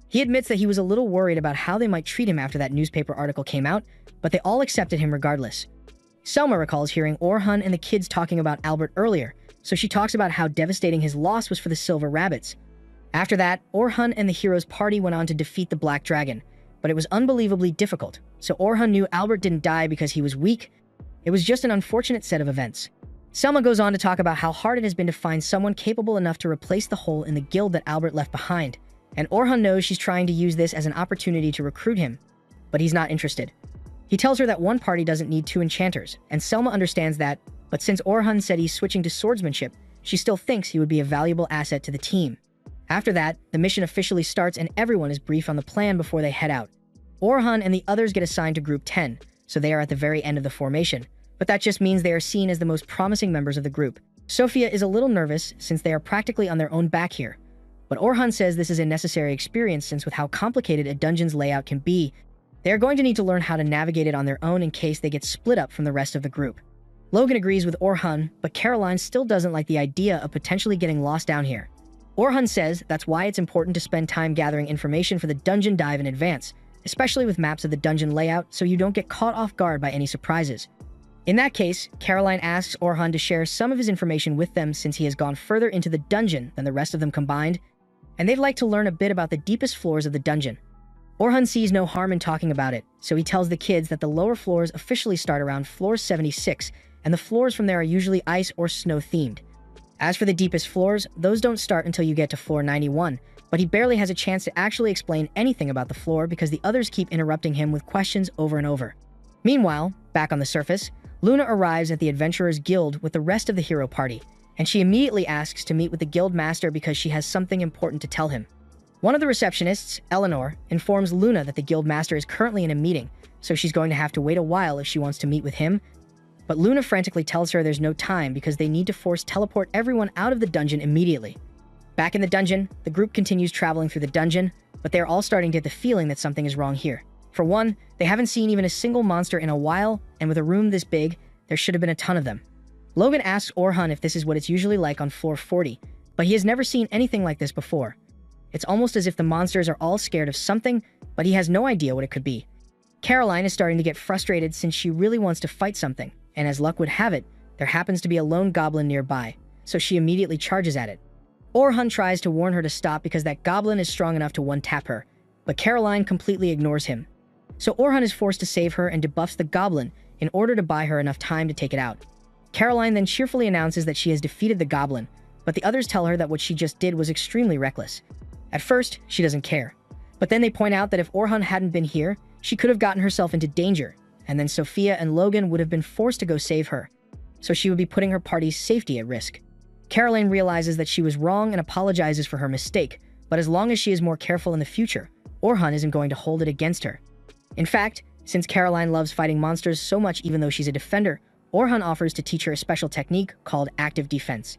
He admits that he was a little worried about how they might treat him after that newspaper article came out, but they all accepted him regardless. Selma recalls hearing Orhan and the kids talking about Albert earlier, so she talks about how devastating his loss was for the Silver Rabbits. After that, Orhan and the heroes' party went on to defeat the Black Dragon, but it was unbelievably difficult, so Orhan knew Albert didn't die because he was weak. It was just an unfortunate set of events. Selma goes on to talk about how hard it has been to find someone capable enough to replace the hole in the guild that Albert left behind, and Orhan knows she's trying to use this as an opportunity to recruit him, but he's not interested. He tells her that one party doesn't need two enchanters, and Selma understands that, but since Orhan said he's switching to swordsmanship, she still thinks he would be a valuable asset to the team. After that, the mission officially starts and everyone is briefed on the plan before they head out. Orhan and the others get assigned to Group 10, so they are at the very end of the formation, but that just means they are seen as the most promising members of the group. Sophia is a little nervous since they are practically on their own back here, but Orhan says this is a necessary experience since with how complicated a dungeon's layout can be, they are going to need to learn how to navigate it on their own in case they get split up from the rest of the group. Logan agrees with Orhan, but Caroline still doesn't like the idea of potentially getting lost down here. Orhan says that's why it's important to spend time gathering information for the dungeon dive in advance, especially with maps of the dungeon layout so you don't get caught off guard by any surprises. In that case, Caroline asks Orhan to share some of his information with them since he has gone further into the dungeon than the rest of them combined, and they'd like to learn a bit about the deepest floors of the dungeon. Orhan sees no harm in talking about it, so he tells the kids that the lower floors officially start around floor 76, and the floors from there are usually ice or snow themed. As for the deepest floors, those don't start until you get to floor 91, but he barely has a chance to actually explain anything about the floor because the others keep interrupting him with questions over and over. Meanwhile, back on the surface, Luna arrives at the Adventurers Guild with the rest of the hero party, and she immediately asks to meet with the guild master because she has something important to tell him. One of the receptionists, Eleanor, informs Luna that the guild master is currently in a meeting, so she's going to have to wait a while if she wants to meet with him, but Luna frantically tells her there's no time because they need to force teleport everyone out of the dungeon immediately. Back in the dungeon, the group continues traveling through the dungeon, but they're all starting to get the feeling that something is wrong here. For one, they haven't seen even a single monster in a while, and with a room this big, there should have been a ton of them. Logan asks Orhan if this is what it's usually like on floor 40, but he has never seen anything like this before. It's almost as if the monsters are all scared of something, but he has no idea what it could be. Caroline is starting to get frustrated since she really wants to fight something, and as luck would have it, there happens to be a lone goblin nearby, so she immediately charges at it. Orhan tries to warn her to stop because that goblin is strong enough to one-tap her, but Caroline completely ignores him. So Orhan is forced to save her and debuffs the goblin in order to buy her enough time to take it out. Caroline then cheerfully announces that she has defeated the goblin, but the others tell her that what she just did was extremely reckless. At first, she doesn't care, but then they point out that if Orhan hadn't been here, she could have gotten herself into danger, and then Sophia and Logan would have been forced to go save her, so she would be putting her party's safety at risk. Caroline realizes that she was wrong and apologizes for her mistake, but as long as she is more careful in the future, Orhan isn't going to hold it against her. In fact, since Caroline loves fighting monsters so much even though she's a defender, Orhan offers to teach her a special technique called active defense.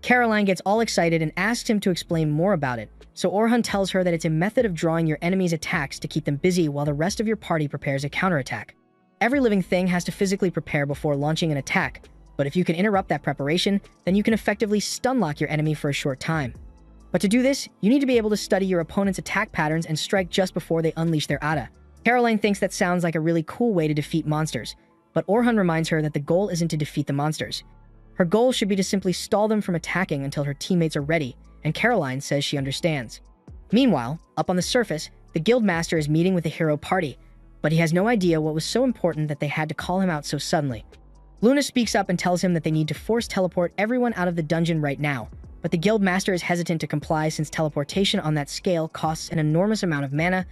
Caroline gets all excited and asks him to explain more about it, so Orhan tells her that it's a method of drawing your enemy's attacks to keep them busy while the rest of your party prepares a counterattack. Every living thing has to physically prepare before launching an attack, but if you can interrupt that preparation, then you can effectively stun-lock your enemy for a short time. But to do this, you need to be able to study your opponent's attack patterns and strike just before they unleash their Ada. Caroline thinks that sounds like a really cool way to defeat monsters, but Orhan reminds her that the goal isn't to defeat the monsters. Her goal should be to simply stall them from attacking until her teammates are ready, and Caroline says she understands. Meanwhile, up on the surface, the guild master is meeting with the hero party, but he has no idea what was so important that they had to call him out so suddenly. Luna speaks up and tells him that they need to force teleport everyone out of the dungeon right now, but the guild master is hesitant to comply since teleportation on that scale costs an enormous amount of mana,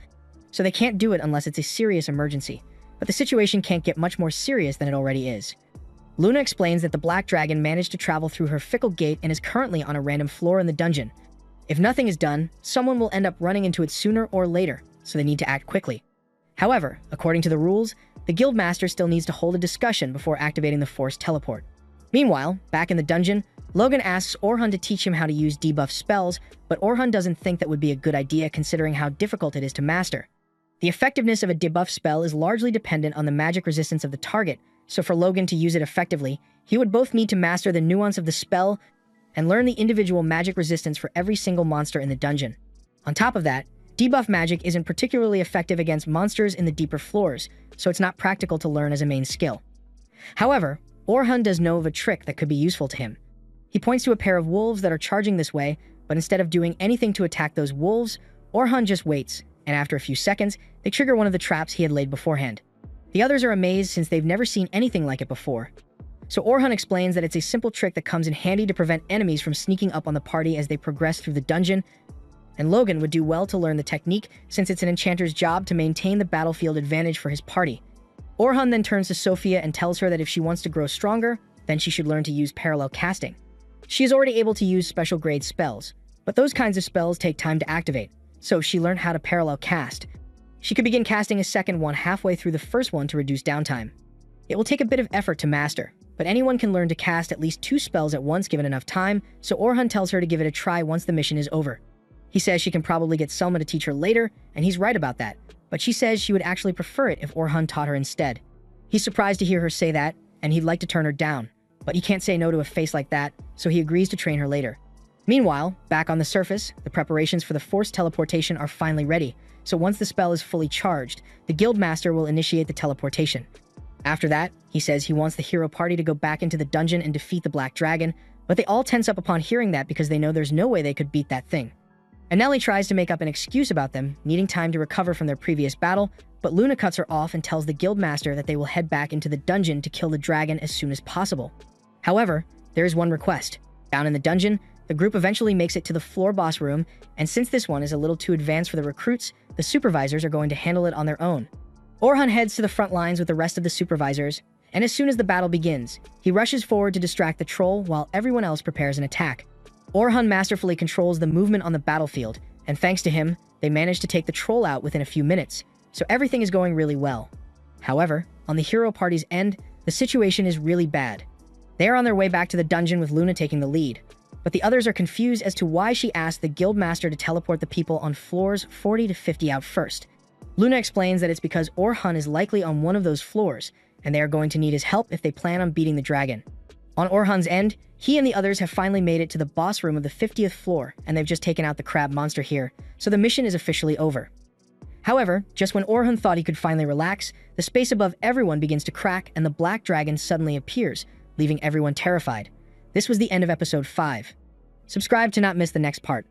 so they can't do it unless it's a serious emergency. But the situation can't get much more serious than it already is. Luna explains that the Black Dragon managed to travel through her fickle gate and is currently on a random floor in the dungeon. If nothing is done, someone will end up running into it sooner or later, so they need to act quickly. However, according to the rules, the guild master still needs to hold a discussion before activating the forced teleport. Meanwhile, back in the dungeon, Logan asks Orhan to teach him how to use debuff spells, but Orhan doesn't think that would be a good idea considering how difficult it is to master. The effectiveness of a debuff spell is largely dependent on the magic resistance of the target, so for Logan to use it effectively, he would both need to master the nuance of the spell and learn the individual magic resistance for every single monster in the dungeon. On top of that, debuff magic isn't particularly effective against monsters in the deeper floors, so it's not practical to learn as a main skill. However, Orhun does know of a trick that could be useful to him. He points to a pair of wolves that are charging this way, but instead of doing anything to attack those wolves, Orhun just waits, and after a few seconds, they trigger one of the traps he had laid beforehand. The others are amazed since they've never seen anything like it before. So Orhun explains that it's a simple trick that comes in handy to prevent enemies from sneaking up on the party as they progress through the dungeon, and Logan would do well to learn the technique since it's an enchanter's job to maintain the battlefield advantage for his party. Orhun then turns to Sophia and tells her that if she wants to grow stronger, then she should learn to use parallel casting. She is already able to use special grade spells, but those kinds of spells take time to activate, so if she learned how to parallel cast, she could begin casting a second one halfway through the first one to reduce downtime. It will take a bit of effort to master, but anyone can learn to cast at least 2 spells at once given enough time, so Orhun tells her to give it a try once the mission is over. He says she can probably get Selma to teach her later, and he's right about that, but she says she would actually prefer it if Orhun taught her instead. He's surprised to hear her say that, and he'd like to turn her down, but he can't say no to a face like that, so he agrees to train her later. Meanwhile, back on the surface, the preparations for the forced teleportation are finally ready, so once the spell is fully charged, the Guildmaster will initiate the teleportation. After that, he says he wants the hero party to go back into the dungeon and defeat the Black Dragon, but they all tense up upon hearing that because they know there's no way they could beat that thing. Anneli tries to make up an excuse about them, needing time to recover from their previous battle, but Luna cuts her off and tells the Guildmaster that they will head back into the dungeon to kill the dragon as soon as possible. However, there is one request. Down in the dungeon, the group eventually makes it to the floor boss room, and since this one is a little too advanced for the recruits, the supervisors are going to handle it on their own. Orhun heads to the front lines with the rest of the supervisors, and as soon as the battle begins, he rushes forward to distract the troll while everyone else prepares an attack. Orhun masterfully controls the movement on the battlefield, and thanks to him, they manage to take the troll out within a few minutes, so everything is going really well. However, on the hero party's end, the situation is really bad. They are on their way back to the dungeon with Luna taking the lead, but the others are confused as to why she asked the Guildmaster to teleport the people on floors 40 to 50 out first. Luna explains that it's because Orhun is likely on one of those floors, and they are going to need his help if they plan on beating the dragon. On Orhun's end, he and the others have finally made it to the boss room of the 50th floor, and they've just taken out the crab monster here, so the mission is officially over. However, just when Orhun thought he could finally relax, the space above everyone begins to crack and the black dragon suddenly appears, leaving everyone terrified. This was the end of episode 5. Subscribe to not miss the next part.